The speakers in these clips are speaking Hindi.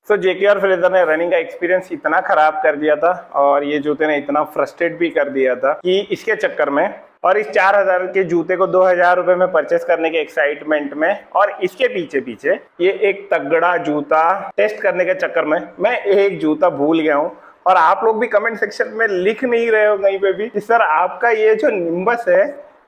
सो जेके और फ्रेजर ने रनिंग का एक्सपीरियंस इतना खराब कर दिया था और ये जूते ने इतना फ्रस्ट्रेट भी कर दिया था कि इसके चक्कर में और इस 4000 के जूते को 2000 रुपए में परचेस करने के एक्साइटमेंट में और इसके पीछे पीछे ये एक तगड़ा जूता टेस्ट करने के चक्कर में मैं एक जूता भूल गया हूँ। और आप लोग भी कमेंट सेक्शन में लिख नहीं रहे हो कहीं पे भी कि सर आपका ये जो निम्बस है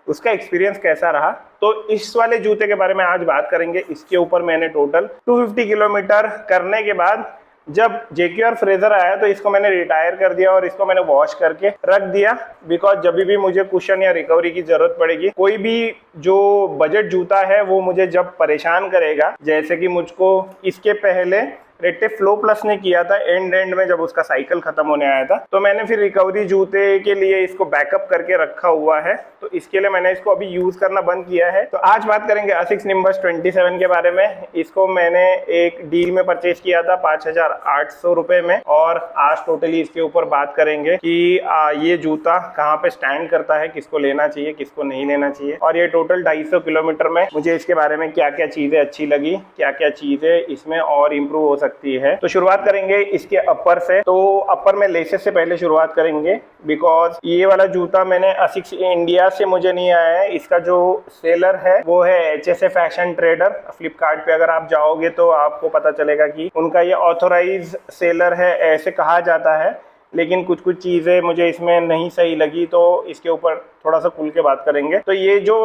उसका एक्सपीरियंस कैसा रहा। तो इस वाले जूते के बारे में आज बात करेंगे। इसके ऊपर मैंने टोटल 250 किलोमीटर करने के बाद जब जेके और फ्रेजर आया तो इसको मैंने रिटायर कर दिया और इसको मैंने वॉश करके रख दिया, बिकॉज जब भी मुझे कुशन या रिकवरी की जरूरत पड़ेगी, कोई भी जो बजट जूता है वो मुझे जब परेशान करेगा, जैसे कि मुझको इसके पहले रेटे फ्लो प्लस ने किया था एंड में जब उसका साइकिल खत्म होने आया था, तो मैंने फिर रिकवरी जूते के लिए इसको बैकअप करके रखा हुआ है। तो इसके लिए मैंने इसको अभी यूज करना बंद किया है। तो आज बात करेंगे ASICS निम्बस 27 के बारे में। इसको मैंने एक डील में परचेज किया था 5800 रुपए में और आज टोटली इसके ऊपर बात करेंगे कि ये जूता कहाँ पे स्टैंड करता है, किसको लेना चाहिए किसको नहीं लेना चाहिए, और ये टोटल 250 किलोमीटर में मुझे इसके बारे में क्या क्या चीजें अच्छी लगी, क्या क्या चीजें इसमें और इम्प्रूव हो सकती है। तो शुरुआत करेंगे इसके अपर से। तो अपर में लेसेस से पहले शुरुआत करेंगे, बिकॉज ये वाला जूता मैंने ASICS इंडिया से मुझे नहीं आया है। इसका जो सेलर है वो है HSA फैशन ट्रेडर। फ्लिपकार्ट पे अगर आप जाओगे तो आपको पता चलेगा कि उनका ये ऑथोराइज सेलर है, ऐसे कहा जाता है। लेकिन कुछ कुछ चीजें मुझे इसमें नहीं सही लगी, तो इसके ऊपर थोड़ा सा खुल के बात करेंगे। तो ये जो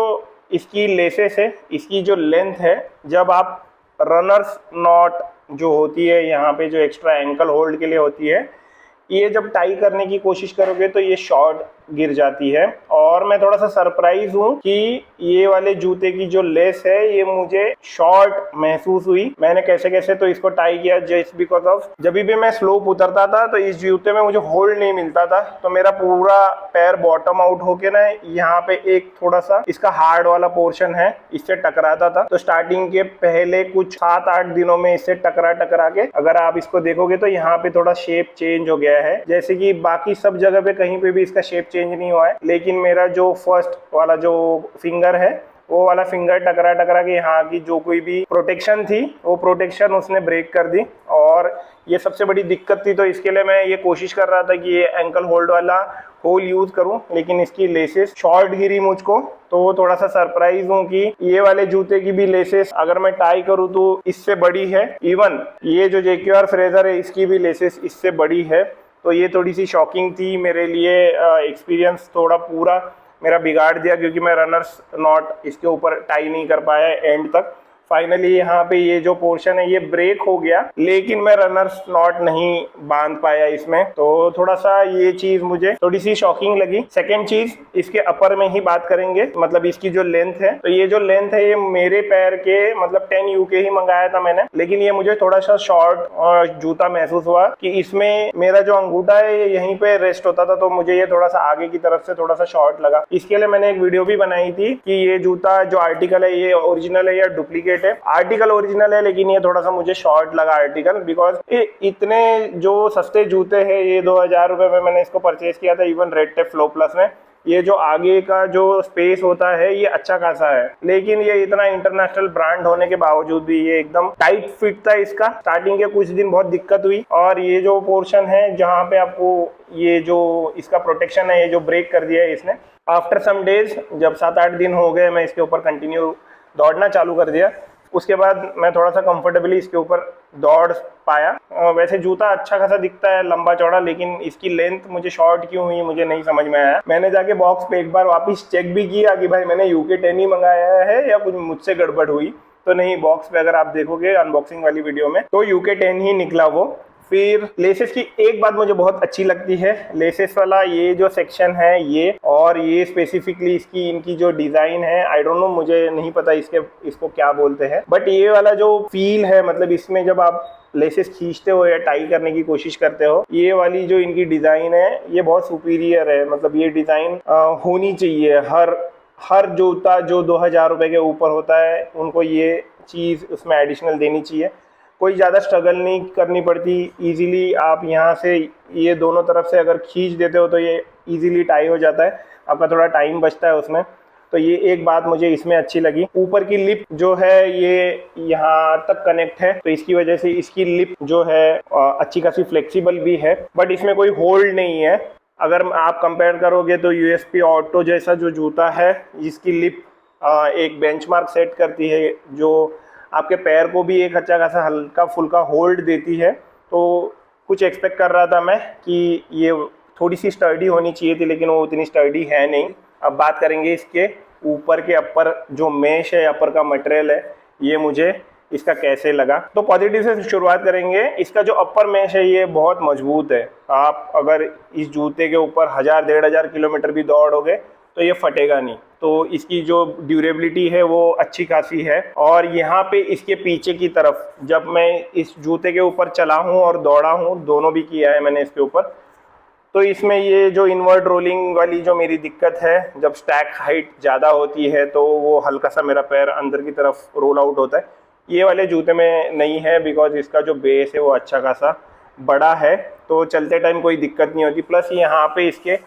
इसकी लेसेस है, इसकी जो लेंथ है, जब आप रनर्स नॉट जो होती है यहाँ पे जो एक्स्ट्रा एंकल होल्ड के लिए होती है, ये जब टाई करने की कोशिश करोगे तो ये शॉर्ट गिर जाती है। और मैं थोड़ा सा सरप्राइज हूँ कि ये वाले जूते की जो लेस है ये मुझे शॉर्ट महसूस हुई। मैंने कैसे कैसे तो इसको टाई किया, जस्ट बिकॉज ऑफ जब भी मैं स्लोप उतरता था तो इस जूते में मुझे होल्ड नहीं मिलता था, तो मेरा पूरा पैर बॉटम आउट होके ना यहाँ पे एक थोड़ा सा इसका हार्ड वाला पोर्शन है इससे टकराता था। तो स्टार्टिंग के पहले कुछ 7-8 दिनों में इससे टकरा के अगर आप इसको देखोगे तो यहाँ पे थोड़ा शेप चेंज हो गया है। जैसे कि बाकी सब जगह पे कहीं पे भी इसका शेप चेंज नहीं हुआ है, लेकिन मेरा जो फर्स्ट वाला जो फिंगर है वो वाला फिंगर टकरा के यहाँ की जो कोई भी प्रोटेक्शन थी वो प्रोटेक्शन उसने ब्रेक कर दी। और ये सबसे बड़ी दिक्कत थी। तो इसके लिए मैं ये कोशिश कर रहा था कि ये एंकल होल्ड वाला होल यूज करूं, लेकिन इसकी लेसेस शॉर्ट गिरी मुझको। तो थोड़ा सा सरप्राइज हूं कि ये वाले जूते की भी लेसेस अगर मैं टाई करूं तो इससे बड़ी है। इवन ये जो जेके और फ्रेजर है इसकी भी लेसेस इससे बड़ी है। तो ये थोड़ी सी शॉकिंग थी मेरे लिए। एक्सपीरियंस थोड़ा पूरा मेरा बिगाड़ दिया, क्योंकि मैं रनर्स नॉट इसके ऊपर टाई नहीं कर पाया एंड तक। फाइनली यहाँ पे ये जो पोर्शन है ये ब्रेक हो गया, लेकिन मैं रनर्स नॉट नहीं बांध पाया इसमें। तो थोड़ा सा ये चीज मुझे थोड़ी सी शॉकिंग लगी। सेकेंड चीज, इसके अपर में ही बात करेंगे, मतलब इसकी जो लेंथ है। तो ये जो लेंथ है ये मेरे पैर के मतलब 10 UK ही मंगाया था मैंने, लेकिन ये मुझे थोड़ा सा शॉर्ट जूता महसूस हुआ कि इसमें मेरा जो अंगूठा है ये यहीं पे रेस्ट होता था, तो मुझे ये थोड़ा सा आगे की तरफ से थोड़ा सा शॉर्ट लगा। इसके लिए मैंने एक वीडियो भी बनाई थी कि ये जूता जो आर्टिकल है ये ओरिजिनल है या डुप्लीकेट है। आर्टिकल ओरिजिनल है, लेकिन ये थोड़ा सा मुझे शॉर्ट लगा आर्टिकल, बिकॉज ये इतने जो सस्ते जूते हैं, ये 2000 रुपए में मैंने इसको परचेज किया था even red tape flow plus में। ये जो आगे का जो स्पेस होता है ये अच्छा खासा है, लेकिन ये इतना इंटरनेशनल ब्रांड होने के बावजूद भी ये एकदम टाइट फिट था इसका। स्टार्टिंग के कुछ दिन बहुत दिक्कत हुई, और ये जो पोर्शन है जहाँ पे आपको ये जो इसका प्रोटेक्शन है ये जो ब्रेक कर दिया है इसने, आफ्टर सम डेज जब 7-8 दिन हो गए मैं इसके ऊपर कंटिन्यू दौड़ना चालू कर दिया, उसके बाद मैं थोड़ा सा कंफर्टेबली इसके ऊपर दौड़ पाया। वैसे जूता अच्छा खासा दिखता है लंबा चौड़ा, लेकिन इसकी लेंथ मुझे शॉर्ट क्यों हुई मुझे नहीं समझ में आया। मैंने जाके बॉक्स पे एक बार वापस चेक भी किया कि भाई मैंने UK 10 ही मंगाया है या कुछ मुझसे गड़बड़ हुई, तो नहीं, बॉक्स पे अगर आप देखोगे अनबॉक्सिंग वाली वीडियो में तो UK 10 ही निकला वो। फिर लेसेस की एक बात मुझे बहुत अच्छी लगती है, लेसेस वाला ये जो सेक्शन है ये, और ये स्पेसिफिकली इसकी इनकी जो डिजाइन है, आई डोंट नो, मुझे नहीं पता इसको क्या बोलते हैं, बट ये वाला जो फील है, मतलब इसमें जब आप लेसेस खींचते हो या टाई करने की कोशिश करते हो, ये वाली जो इनकी डिजाइन है ये बहुत सुपीरियर है। मतलब ये डिजाइन होनी चाहिए हर जूता जो 2000 रुपए के ऊपर होता है उनको ये चीज उसमें एडिशनल देनी चाहिए। कोई ज़्यादा स्ट्रगल नहीं करनी पड़ती, इजीली आप यहाँ से ये दोनों तरफ से अगर खींच देते हो तो ये इजीली टाई हो जाता है, आपका थोड़ा टाइम बचता है उसमें। तो ये एक बात मुझे इसमें अच्छी लगी। ऊपर की लिप जो है ये यहाँ तक कनेक्ट है, तो इसकी वजह से इसकी लिप जो है अच्छी खासी फ्लेक्सिबल भी है, बट इसमें कोई होल्ड नहीं है। अगर आप कंपेयर करोगे तो यूएसपी ऑटो जैसा जो जूता है, इसकी लिप एक बेंचमार्क सेट करती है, जो आपके पैर को भी एक अच्छा खासा हल्का फुल्का होल्ड देती है। तो कुछ एक्सपेक्ट कर रहा था मैं कि ये थोड़ी सी स्टर्डी होनी चाहिए थी, लेकिन वो उतनी स्टर्डी है नहीं। अब बात करेंगे इसके ऊपर के अपर जो मेश है, अपर का मटेरियल है, ये मुझे इसका कैसे लगा। तो पॉजिटिव से शुरुआत करेंगे। इसका जो अपर मेश है ये बहुत मजबूत है। आप अगर इस जूते के ऊपर 1000-1500 किलोमीटर भी दौड़ोगे तो ये फटेगा नहीं। तो इसकी जो ड्यूरेबिलिटी है वो अच्छी खासी है। और यहाँ पे इसके पीछे की तरफ जब मैं इस जूते के ऊपर चला हूँ और दौड़ा हूँ, दोनों भी किया है मैंने इसके ऊपर, तो इसमें ये जो इनवर्ड रोलिंग वाली जो मेरी दिक्कत है, जब स्टैक हाइट ज़्यादा होती है तो वो हल्का सा मेरा पैर अंदर की तरफ रोल आउट होता है। ये वाले जूते में नहीं है, बिकॉज इसका जो बेस है वो अच्छा खासा बड़ा है, तो चलते टाइम कोई दिक्कत नहीं होती। प्लस यहाँ पे इसके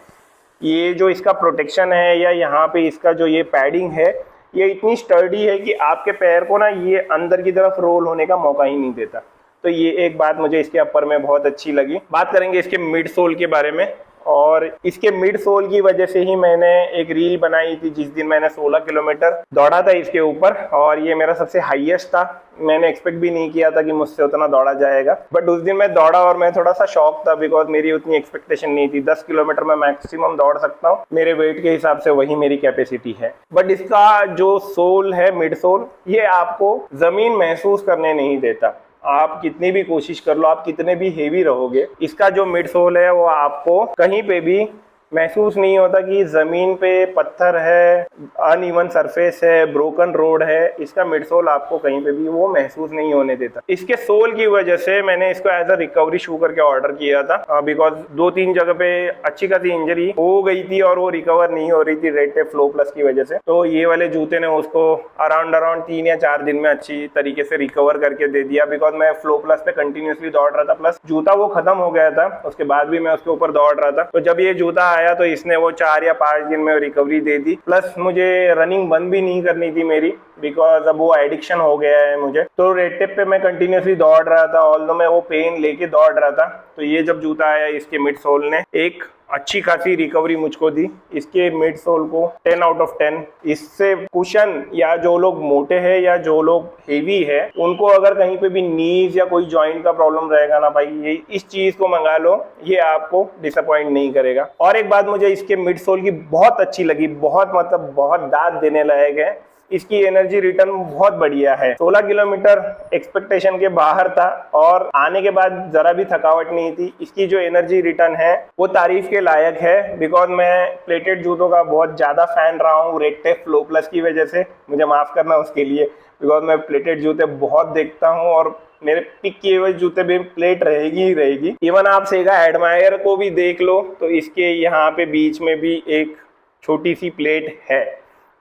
ये जो इसका प्रोटेक्शन है, या यहाँ पे इसका जो ये पैडिंग है, ये इतनी स्टर्डी है कि आपके पैर को ना ये अंदर की तरफ रोल होने का मौका ही नहीं देता। तो ये एक बात मुझे इसके अपर में बहुत अच्छी लगी। बात करेंगे इसके मिड सोल के बारे में, और इसके मिड सोल की वजह से ही मैंने एक रील बनाई थी जिस दिन मैंने 16 किलोमीटर दौड़ा था इसके ऊपर, और ये मेरा सबसे हाईएस्ट था। मैंने एक्सपेक्ट भी नहीं किया था कि मुझसे उतना दौड़ा जाएगा, बट उस दिन मैं दौड़ा और मैं थोड़ा सा शॉक था, बिकॉज मेरी उतनी एक्सपेक्टेशन नहीं थी। 10 किलोमीटर में मैक्सिमम दौड़ सकता हूँ, मेरे वेट के हिसाब से वही मेरी कैपेसिटी है। बट इसका जो सोल है, मिड सोल, ये आपको जमीन महसूस करने नहीं देता। आप कितनी भी कोशिश कर लो, आप कितने भी हेवी रहोगे, इसका जो मिड सोल है वो आपको कहीं पे भी महसूस नहीं होता कि जमीन पे पत्थर है, अनइवन सरफेस है, ब्रोकन रोड है। इसका मिड सोल आपको कहीं पे भी वो महसूस नहीं होने देता। इसके सोल की वजह से मैंने इसको एज अ रिकवरी शू करके ऑर्डर किया था, बिकॉज 2-3 जगह पे अच्छी खासी इंजरी हो गई थी और वो रिकवर नहीं हो रही थी रेड टेप फ्लो प्लस की वजह से। तो ये वाले जूते ने उसको अराउंड 3 या 4 दिन में अच्छी तरीके से रिकवर करके दे दिया, बिकॉज मैं फ्लो प्लस पे कंटिन्यूसली दौड़ रहा था, प्लस जूता वो खत्म हो गया था, उसके बाद भी मैं उसके ऊपर दौड़ रहा था। तो जब ये जूता आया तो इसने वो 4 या 5 दिन में रिकवरी दे दी। प्लस मुझे रनिंग बंद भी नहीं करनी थी मेरी, बिकॉज अब वो एडिक्शन हो गया है मुझे। तो रेड टेप पे मैं कंटिन्यूसली दौड़ रहा था, ऑल्दो मैं वो पेन लेके दौड़ रहा था। तो ये जब जूता आया, इसके मिड सोल ने एक अच्छी खासी रिकवरी मुझको दी। इसके मिड सोल को 10 आउट ऑफ 10। इससे कुशन, या जो लोग मोटे हैं या जो लोग हेवी है, उनको अगर कहीं पे भी नीज या कोई जॉइंट का प्रॉब्लम रहेगा ना भाई, ये इस चीज को मंगा लो, ये आपको डिसअपॉइंट नहीं करेगा। और एक बात मुझे इसके मिड सोल की बहुत अच्छी लगी, बहुत मतलब बहुत दाद देने लायक है, इसकी एनर्जी रिटर्न बहुत बढ़िया है। 16 किलोमीटर एक्सपेक्टेशन के बाहर था और आने के बाद जरा भी थकावट नहीं थी। इसकी जो एनर्जी रिटर्न है वो तारीफ के लायक है, बिकॉज मैं प्लेटेड जूतों का बहुत ज्यादा फैन रहा हूँ रेड टेप फ्लो प्लस की वजह से। मुझे माफ करना उसके लिए, बिकॉज मैं प्लेटेड जूते बहुत देखता हूँ और मेरे पिक किए हुए जूते भी प्लेट रहेगी ही रहेगी। इवन आप सेगा एडमायर को भी देख लो तो इसके यहाँ पे बीच में भी एक छोटी सी प्लेट है।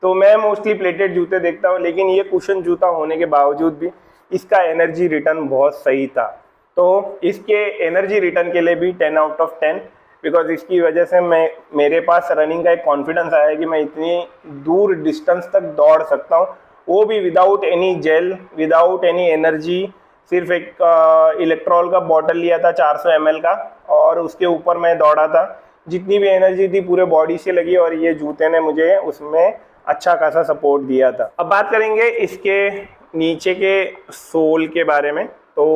तो मैं मोस्टली प्लेटेड जूते देखता हूँ, लेकिन ये कुशन जूता होने के बावजूद भी इसका एनर्जी रिटर्न बहुत सही था। तो इसके एनर्जी रिटर्न के लिए भी 10 आउट ऑफ 10, बिकॉज इसकी वजह से मेरे पास रनिंग का एक कॉन्फिडेंस आया कि मैं इतनी दूर डिस्टेंस तक दौड़ सकता हूँ, वो भी without any gel, without any energy. सिर्फ एक इलेक्ट्रॉल का बॉटल लिया था 400 ml का, और उसके ऊपर मैं दौड़ा था। जितनी भी एनर्जी थी पूरे बॉडी से लगी, और ये जूते ने मुझे उसमें अच्छा खासा सपोर्ट दिया था। अब बात करेंगे इसके नीचे के सोल के बारे में। तो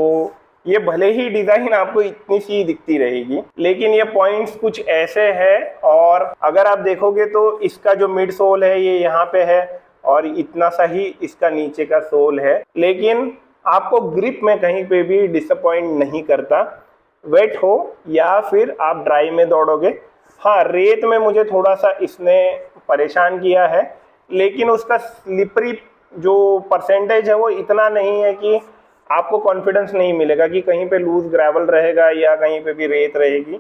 ये भले ही डिज़ाइन आपको इतनी सी दिखती रहेगी, लेकिन ये पॉइंट्स कुछ ऐसे हैं, और अगर आप देखोगे तो इसका जो मिड सोल है ये यहाँ पे है, और इतना सा ही इसका नीचे का सोल है, लेकिन आपको ग्रिप में कहीं पे भी डिसअपॉइंट नहीं करता, वेट हो या फिर आप ड्राई में दौड़ोगे। हाँ, रेत में मुझे थोड़ा सा इसने परेशान किया है, लेकिन उसका स्लिपरी जो परसेंटेज है वो इतना नहीं है कि आपको कॉन्फिडेंस नहीं मिलेगा कि कहीं पे लूज ग्रेवल रहेगा या कहीं पे भी रेत रहेगी,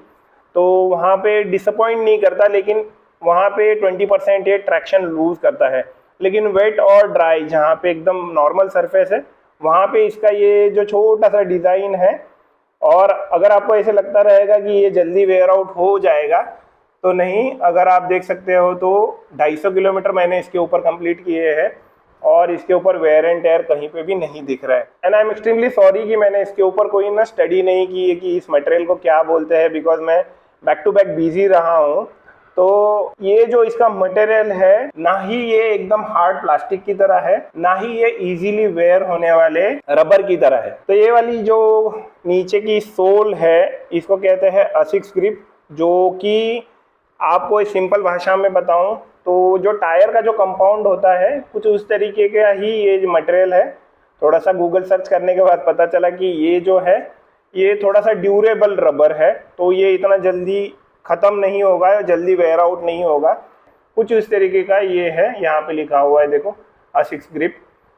तो वहाँ पे डिसअपॉइंट नहीं करता। लेकिन वहाँ पे 20% ये ट्रैक्शन लूज करता है। लेकिन वेट और ड्राई जहाँ पे एकदम नॉर्मल सरफेस है, वहाँ पे इसका ये जो छोटा सा डिज़ाइन है, और अगर आपको ऐसे लगता रहेगा कि ये जल्दी वेयर आउट हो जाएगा, तो नहीं, अगर आप देख सकते हो तो 250 किलोमीटर मैंने इसके ऊपर कंप्लीट किए हैं और इसके ऊपर वेयर एंड टेयर कहीं पे भी नहीं दिख रहा है। And I am extremely sorry कि मैंने इसके ऊपर कोई ना स्टडी नहीं की है कि इस मटेरियल को क्या बोलते हैं, बिकॉज मैं बैक टू बैक बिजी रहा हूँ। तो ये जो इसका मटेरियल है, ना ही ये एकदम हार्ड प्लास्टिक की तरह है, ना ही ये इजीली वेयर होने वाले रबर की तरह है। तो ये वाली जो नीचे की सोल है, इसको कहते हैं असिक्स ग्रिप, जो कि आपको इस सिंपल भाषा में बताऊं तो जो टायर का जो कंपाउंड होता है कुछ उस तरीके का ही ये जो मटेरियल है। थोड़ा सा गूगल सर्च करने के बाद पता चला कि ये जो है ये थोड़ा सा ड्यूरेबल रबर है, तो ये इतना जल्दी ख़त्म नहीं होगा या जल्दी वेयर आउट नहीं होगा। कुछ इस तरीके का ये है, यहाँ पे लिखा हुआ है देखो असिक्स ग्रिप।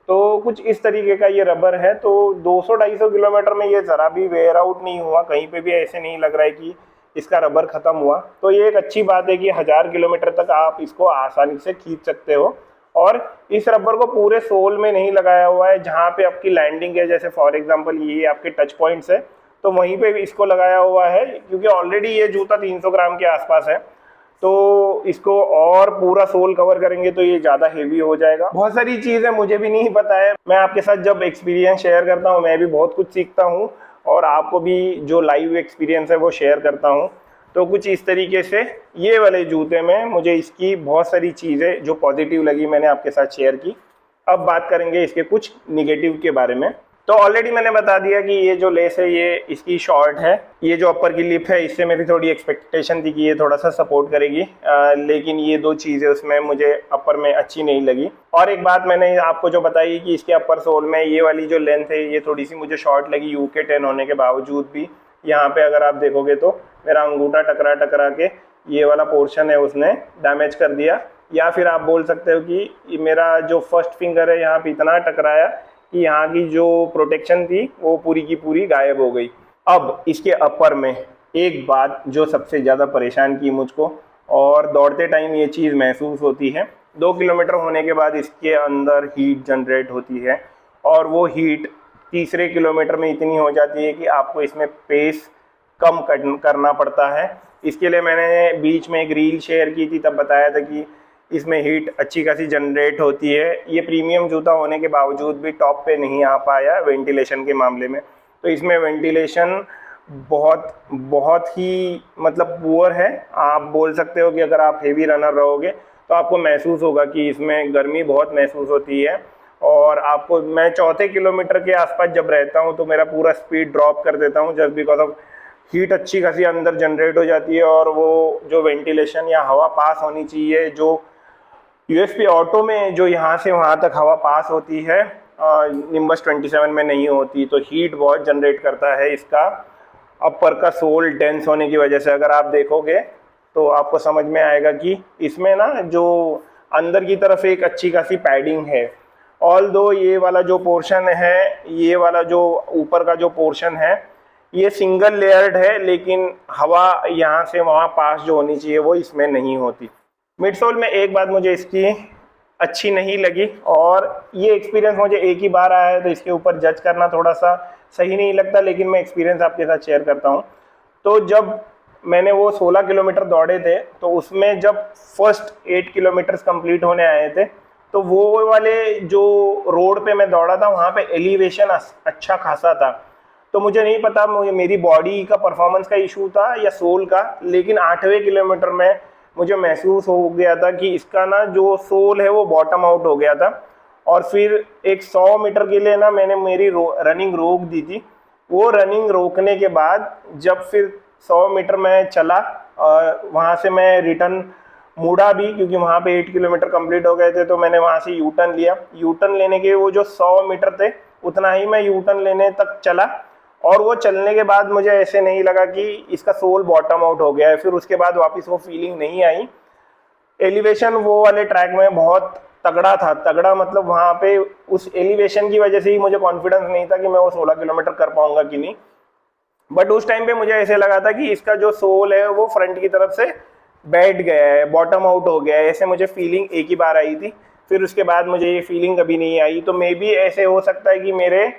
तो कुछ इस तरीके का ये रबर है। तो 200-250 किलोमीटर में ये ज़रा भी वेयर आउट नहीं हुआ, कहीं पे भी ऐसे नहीं लग रहा है कि इसका रबर ख़त्म हुआ। तो ये एक अच्छी बात है कि 1000 किलोमीटर तक आप इसको आसानी से खींच सकते हो। और इस रबर को पूरे सोल में नहीं लगाया हुआ है, जहाँ पे आपकी लैंडिंग है, जैसे फॉर एग्जांपल ये आपके टच पॉइंट्स है तो वहीं पे भी इसको लगाया हुआ है, क्योंकि ऑलरेडी ये जूता 300 ग्राम के आसपास है। तो इसको और पूरा सोल कवर करेंगे तो ये ज़्यादा हेवी हो जाएगा। बहुत सारी चीज़ें मुझे भी नहीं पता है, मैं आपके साथ जब एक्सपीरियंस शेयर करता हूँ मैं भी बहुत कुछ सीखता हूँ और आपको भी जो लाइव एक्सपीरियंस है वो शेयर करता हूँ। तो कुछ इस तरीके से ये वाले जूते में मुझे इसकी बहुत सारी चीज़ें जो पॉजिटिव लगी मैंने आपके साथ शेयर की। अब बात करेंगे इसके कुछ निगेटिव के बारे में। तो ऑलरेडी मैंने बता दिया कि ये जो लेस है ये इसकी शॉर्ट है। ये जो अपर की लिप है इससे मेरी थोड़ी एक्सपेक्टेशन थी कि ये थोड़ा सा सपोर्ट करेगी, लेकिन ये दो चीज़ें उसमें मुझे अपर में अच्छी नहीं लगी। और एक बात मैंने आपको जो बताई कि इसके अपर सोल में ये वाली जो लेंथ है ये थोड़ी सी मुझे शॉर्ट लगी, UK10 होने के बावजूद भी। यहाँ पे अगर आप देखोगे तो मेरा अंगूठा टकरा टकरा के ये वाला पोर्शन है उसने डैमेज कर दिया, या फिर आप बोल सकते हो कि मेरा जो फर्स्ट फिंगर है यहाँ पे इतना टकराया कि यहाँ की जो प्रोटेक्शन थी वो पूरी की पूरी गायब हो गई। अब इसके अपर में एक बात जो सबसे ज़्यादा परेशान की मुझको, और दौड़ते टाइम ये चीज़ महसूस होती है, 2 किलोमीटर होने के बाद इसके अंदर हीट जनरेट होती है और वो हीट तीसरे किलोमीटर में इतनी हो जाती है कि आपको इसमें पेस कम करना पड़ता है। इसके लिए मैंने बीच में एक रील शेयर की थी, तब बताया था कि इसमें हीट अच्छी खासी जनरेट होती है। ये प्रीमियम जूता होने के बावजूद भी टॉप पे नहीं आ पाया वेंटिलेशन के मामले में। तो इसमें वेंटिलेशन बहुत ही मतलब पुअर है। आप बोल सकते हो कि अगर आप हेवी रनर रहोगे तो आपको महसूस होगा कि इसमें गर्मी बहुत महसूस होती है। और आपको मैं चौथे किलोमीटर के आसपास जब रहता हूँ तो मेरा पूरा स्पीड ड्रॉप कर देता हूँ, जस्ट बिकॉज ऑफ हीट अच्छी खासी अंदर जनरेट हो जाती है। और वो जो वेंटिलेशन या हवा पास होनी चाहिए, जो USP ऑटो में जो यहाँ से वहाँ तक हवा पास होती है, निम्बस 27 में नहीं होती। तो हीट बहुत जनरेट करता है इसका अपर का सोल डेंस होने की वजह से। अगर आप देखोगे तो आपको समझ में आएगा कि इसमें ना जो अंदर की तरफ एक अच्छी खासी पैडिंग है। ऑल दो ये वाला जो पोर्शन है, ये वाला जो ऊपर का जो पोर्शन है ये सिंगल लेयर्ड है, लेकिन हवा यहाँ से वहाँ पास जो होनी चाहिए वो इसमें नहीं होती। मिड सोल में एक बात मुझे इसकी अच्छी नहीं लगी, और ये एक्सपीरियंस मुझे एक ही बार आया है तो इसके ऊपर जज करना थोड़ा सा सही नहीं लगता, लेकिन मैं एक्सपीरियंस आपके साथ शेयर करता हूँ। तो जब मैंने वो 16 किलोमीटर दौड़े थे तो उसमें जब फर्स्ट 8 किलोमीटर्स कंप्लीट होने आए थे तो वो वाले जो रोड पे मैं दौड़ा था वहाँ पे एलिवेशन अच्छा खासा था। तो मुझे नहीं पता मुझे मेरी बॉडी का परफॉर्मेंस का इशू था या सोल का, लेकिन 8वें किलोमीटर में मुझे महसूस हो गया था कि इसका ना जो सोल है वो बॉटम आउट हो गया था। और फिर एक 100 मीटर के लिए ना मैंने मेरी रनिंग रोक दी थी। वो रनिंग रोकने के बाद जब फिर 100 मीटर मैं चला, वहाँ से मैं रिटर्न मुड़ा भी, क्योंकि वहाँ पे 8 किलोमीटर कंप्लीट हो गए थे। तो मैंने वहाँ से यू टर्न लिया। यू टर्न लेने के वो जो 100 मीटर थे उतना ही मैं यू टर्न लेने तक चला, और वो चलने के बाद मुझे ऐसे नहीं लगा कि इसका सोल बॉटम आउट हो गया है। फिर उसके बाद वापस वो फीलिंग नहीं आई। एलिवेशन वो वाले ट्रैक में बहुत तगड़ा था, तगड़ा मतलब वहाँ पे उस एलिवेशन की वजह से ही मुझे कॉन्फिडेंस नहीं था कि मैं वो 16 किलोमीटर कर पाऊंगा कि नहीं। बट उस टाइम पे मुझे ऐसे लगा था कि इसका जो सोल है वो फ्रंट की तरफ से बैठ गया है, बॉटम आउट हो गया है, ऐसे मुझे फीलिंग एक ही बार आई थी। फिर उसके बाद मुझे ये फीलिंग कभी नहीं आई। तो मे बी ऐसे हो सकता है कि मेरे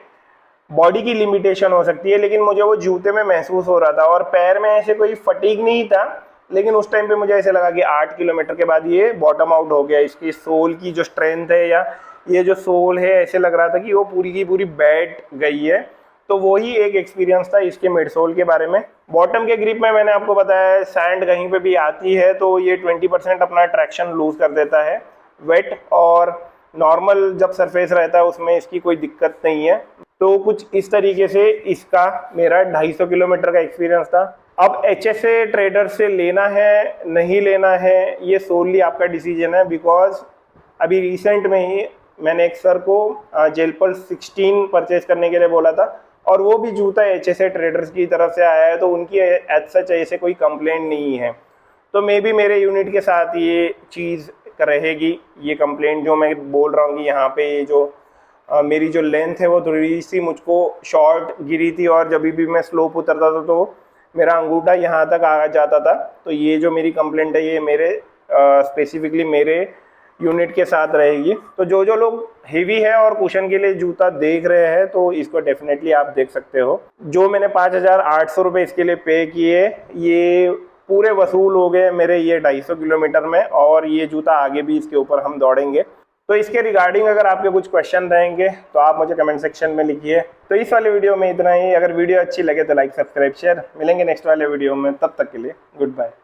बॉडी की लिमिटेशन हो सकती है, लेकिन मुझे वो जूते में महसूस हो रहा था। और पैर में ऐसे कोई फटीग नहीं था, लेकिन उस टाइम पे मुझे ऐसे लगा कि 8 किलोमीटर के बाद ये बॉटम आउट हो गया। इसकी सोल की जो स्ट्रेंथ है या ये जो सोल है, ऐसे लग रहा था कि वो पूरी की पूरी बैठ गई है। तो वही एक एक्सपीरियंस था इसके मिड सोल के बारे में। बॉटम के ग्रिप में मैंने आपको बताया सैंड कहीं पे भी आती है तो ये 20% अपना ट्रैक्शन लूज कर देता है। वेट और नॉर्मल जब सरफेस रहता है उसमें इसकी कोई दिक्कत नहीं है। तो कुछ इस तरीके से इसका मेरा 250 किलोमीटर का एक्सपीरियंस था। अब HSA ट्रेडर से लेना है नहीं लेना है ये सोलली आपका डिसीजन है, बिकॉज अभी रिसेंट में ही मैंने एक सर को जेलपल 16 परचेज करने के लिए बोला था और वो भी जूता HSA ट्रेडर्स की तरफ से आया है, तो उनकी एज सच ऐसे कोई कंप्लेंट नहीं है। तो मे बी मेरे यूनिट के साथ ये चीज़ रहेगी, ये कंप्लेंट जो मैं बोल रहा हूँ कि यहाँ पे ये जो मेरी जो लेंथ है वो थोड़ी सी मुझको शॉर्ट गिरी थी और जब भी मैं स्लोप उतरता था तो मेरा अंगूठा यहाँ तक आ जाता था। तो ये जो मेरी कंप्लेंट है ये मेरे स्पेसिफिकली मेरे यूनिट के साथ रहेगी। तो जो जो लोग हेवी है और कुशन के लिए जूता देख रहे हैं तो इसको डेफिनेटली आप देख सकते हो। जो मैंने 5,800 रुपये इसके लिए पे किए ये पूरे वसूल हो गए मेरे ये 250 किलोमीटर में, और ये जूता आगे भी इसके ऊपर हम दौड़ेंगे। तो इसके रिगार्डिंग अगर आपके कुछ क्वेश्चन रहेंगे तो आप मुझे कमेंट सेक्शन में लिखिए। तो इस वाले वीडियो में इतना ही। अगर वीडियो अच्छी लगे तो लाइक सब्सक्राइब शेयर। मिलेंगे नेक्स्ट वाले वीडियो में, तब तक के लिए गुड बाय।